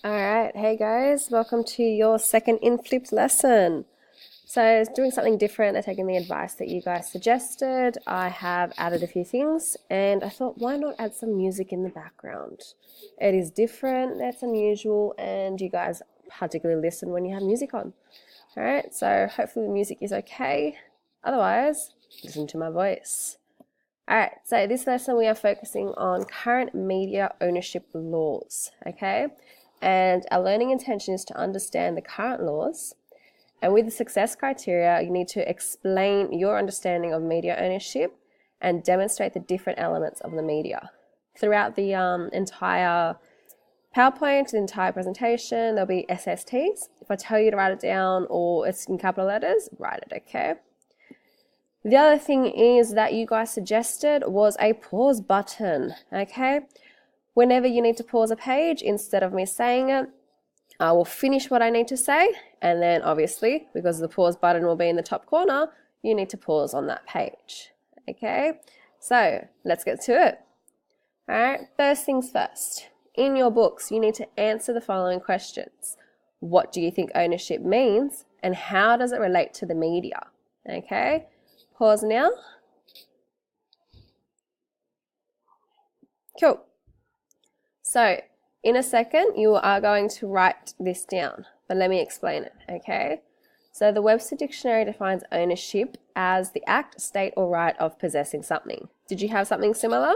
All right, hey guys, welcome to your second inflipped lesson. So, doing something different and taking the advice that you guys suggested, I have added a few things and I thought, why not add some music in the background? It is different, it's unusual, and you guys particularly listen when you have music on. All right, so hopefully the music is okay. Otherwise, listen to my voice. All right, so this lesson we are focusing on current media ownership laws, okay? And our learning intention is to understand the current laws. And with the success criteria, you need to explain your understanding of media ownership and demonstrate the different elements of the media. Throughout the entire PowerPoint, the entire presentation, there'll be SSTs. If I tell you to write it down or it's in capital letters, write it, okay? The other thing is that you guys suggested was a pause button, okay? Whenever you need to pause a page, instead of me saying it, I will finish what I need to say, and then obviously, because the pause button will be in the top corner, you need to pause on that page, okay? So let's get to it. All right, first things first. In your books, you need to answer the following questions. What do you think ownership means, and how does it relate to the media? Okay, pause now. Cool. So in a second, you are going to write this down, but let me explain it, okay? So the Webster Dictionary defines ownership as the act, state, or right of possessing something. Did you have something similar?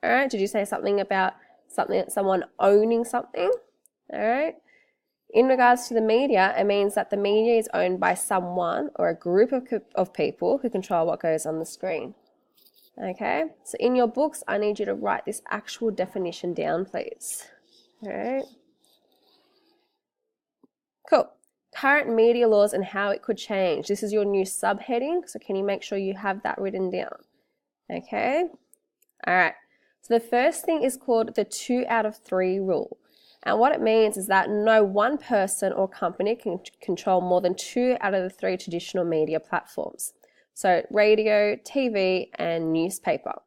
All right, did you say something about someone owning something? All right. In regards to the media, it means that the media is owned by someone or a group of people who control what goes on the screen. Okay, so in your books, I need you to write this actual definition down, please. All right. Cool. Current media laws and how it could change. This is your new subheading, so can you make sure you have that written down? Okay. All right. So the first thing is called the 2 out of 3 rule. And what it means is that no one person or company can control more than 2 out of the 3 traditional media platforms. So radio, TV, and newspaper.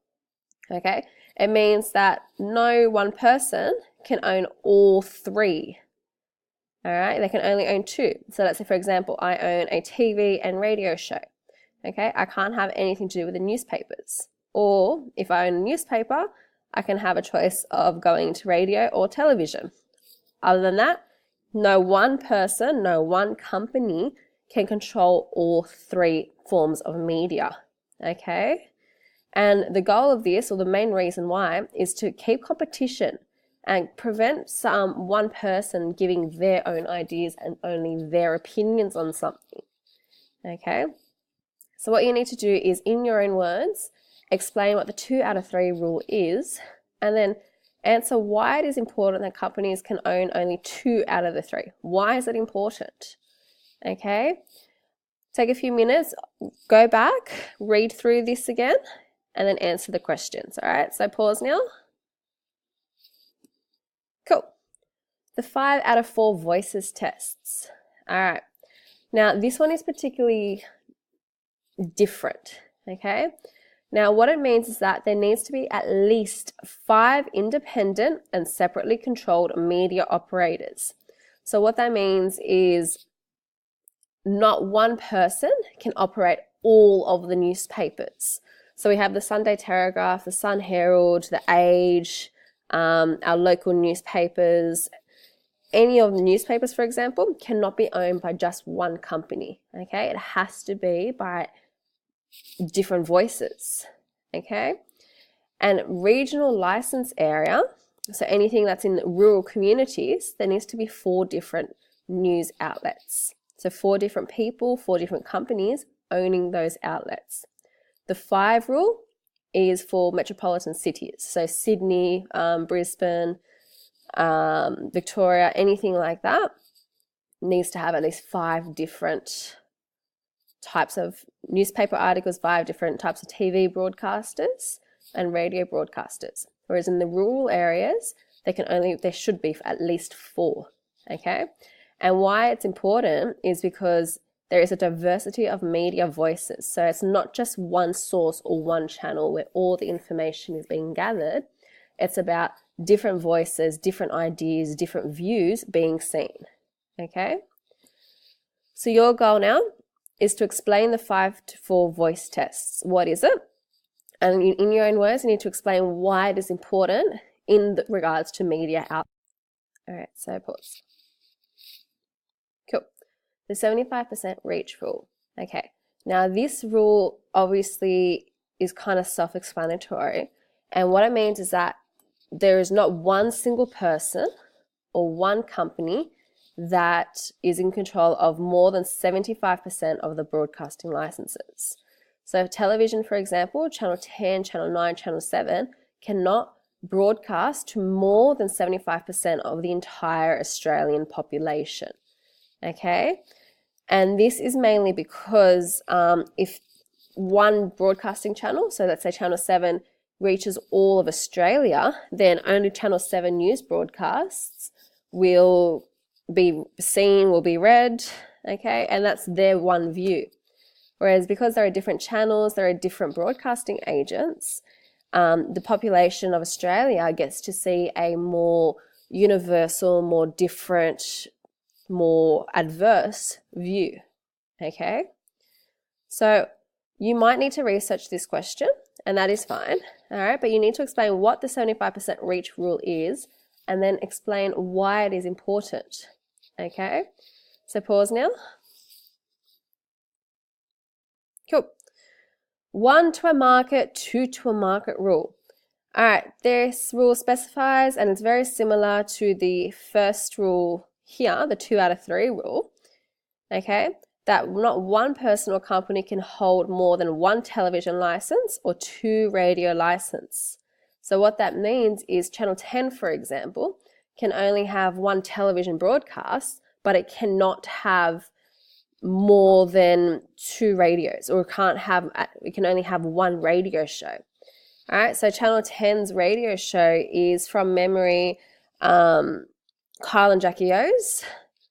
Okay, it means that no one person can own all 3. All right, they can only own 2. So let's say, for example, I own a TV and radio show. Okay, I can't have anything to do with the newspapers. Or if I own a newspaper, I can have a choice of going to radio or television. Other than that, no one person, no one company can control all 3 forms of media. Okay? And the goal of this, or the main reason why, is to keep competition and prevent one person giving their own ideas and only their opinions on something. Okay? So what you need to do is, in your own words, explain what the 2 out of 3 rule is, and then answer why it is important that companies can own only 2 out of the 3. Why is it important? Okay? Take a few minutes, go back, read through this again, and then answer the questions. All right, so pause now. Cool. The 5 out of 4 voices tests. All right. Now, this one is particularly different, okay? Now, what it means is that there needs to be at least 5 independent and separately controlled media operators. So what that means is not one person can operate all of the newspapers. So we have the Sunday Telegraph, the Sun Herald, the Age, our local newspapers. Any of the newspapers, for example, cannot be owned by just one company, okay? It has to be by different voices, okay? And regional license area, so anything that's in rural communities, there needs to be 4 different news outlets. So 4 different people, 4 different companies owning those outlets. The 5 rule is for metropolitan cities. So Sydney, Brisbane, Victoria, anything like that needs to have at least 5 different types of newspaper articles, 5 different types of TV broadcasters and radio broadcasters. Whereas in the rural areas, there should be at least 4, okay? And why it's important is because there is a diversity of media voices. So it's not just one source or one channel where all the information is being gathered. It's about different voices, different ideas, different views being seen. Okay? So your goal now is to explain the 5 to 4 voice tests. What is it? And in your own words, you need to explain why it is important in regards to media out. All right, so pause. Cool. The 75% reach rule. Okay, now this rule obviously is kind of self-explanatory. And what it means is that there is not one single person or one company that is in control of more than 75% of the broadcasting licenses. So television, for example, Channel 10, Channel 9, Channel 7 cannot broadcast to more than 75% of the entire Australian population. Okay? And this is mainly because if one broadcasting channel, so let's say Channel 7, reaches all of Australia, then only Channel 7 news broadcasts will be seen, will be read, okay? And that's their one view. Whereas because there are different channels, there are different broadcasting agents, the population of Australia gets to see a more universal, more different, more adverse view, okay? So you might need to research this question, and that is fine, all right? But you need to explain what the 75% reach rule is and then explain why it is important, okay? So pause now. Cool. 1 to a market, 2 to a market rule. All right, this rule specifies, and it's very similar to the first rule here, the 2 out of 3 rule, okay, that not one person or company can hold more than 1 television license or 2 radio license. So what that means is Channel 10, for example, can only have 1 television broadcast, but it cannot have more than 2 radios, or it can only have 1 radio show. All right, so Channel 10's radio show is, from memory, Kyle and Jackie O's.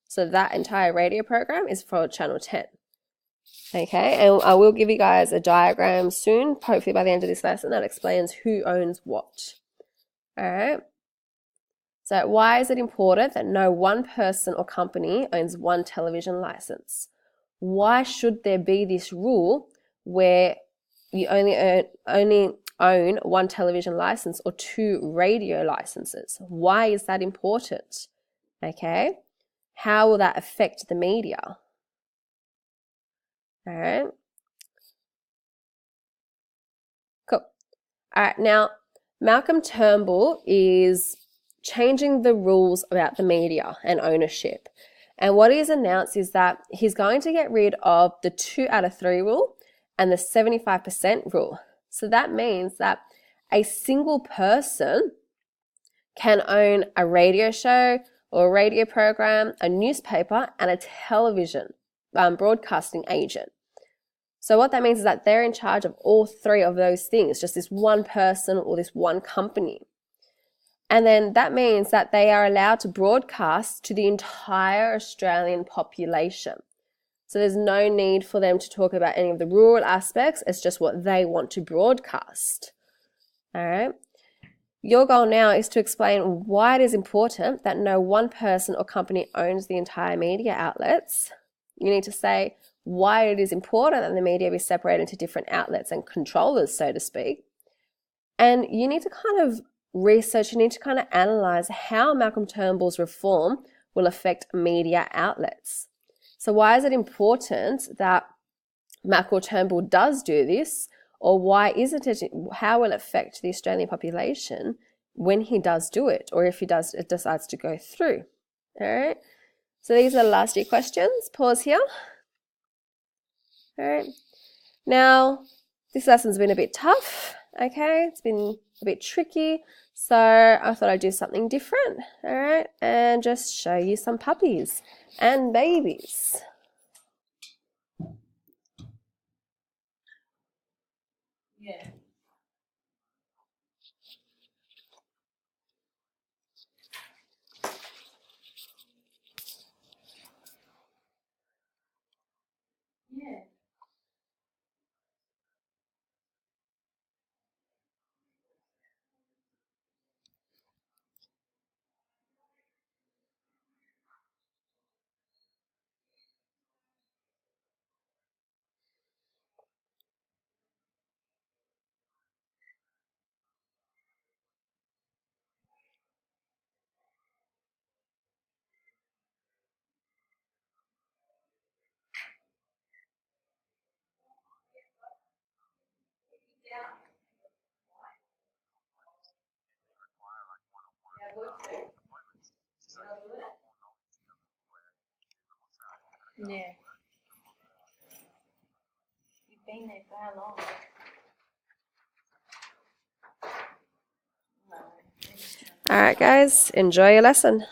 So that entire radio program is for Channel 10. Okay, and I will give you guys a diagram soon, hopefully by the end of this lesson, that explains who owns what. All right. So why is it important that no one person or company owns 1 television license? Why should there be this rule where you only own 1 television license or 2 radio licenses? Why is that important? Okay. How will that affect the media? All right. Cool. All right. Now, Malcolm Turnbull is changing the rules about the media and ownership. And what he's announced is that he's going to get rid of the 2 out of 3 rule and the 75% rule. So that means that a single person can own a radio show or a radio program, a newspaper, and a television broadcasting agent. So what that means is that they're in charge of all 3 of those things, just this one person or this one company. And then that means that they are allowed to broadcast to the entire Australian population. So there's no need for them to talk about any of the rural aspects. It's just what they want to broadcast. All right. Your goal now is to explain why it is important that no one person or company owns the entire media outlets. You need to say why it is important that the media be separated into different outlets and controllers, so to speak. And you need to kind of research, you need to kind of analyze how Malcolm Turnbull's reform will affect media outlets. So why is it important that Malcolm Turnbull does do this, or why isn't it, how will it affect the Australian population when he does do it, or if he decides to go through? All right, so these are the last 2 questions. Pause here. All right, now this lesson's been a bit tough, okay, it's been a bit tricky, so I thought I'd do something different, all right, and just show you some puppies and babies. Yeah. Yeah. Yeah. You've been there for how long? No. All right, guys, enjoy your lesson.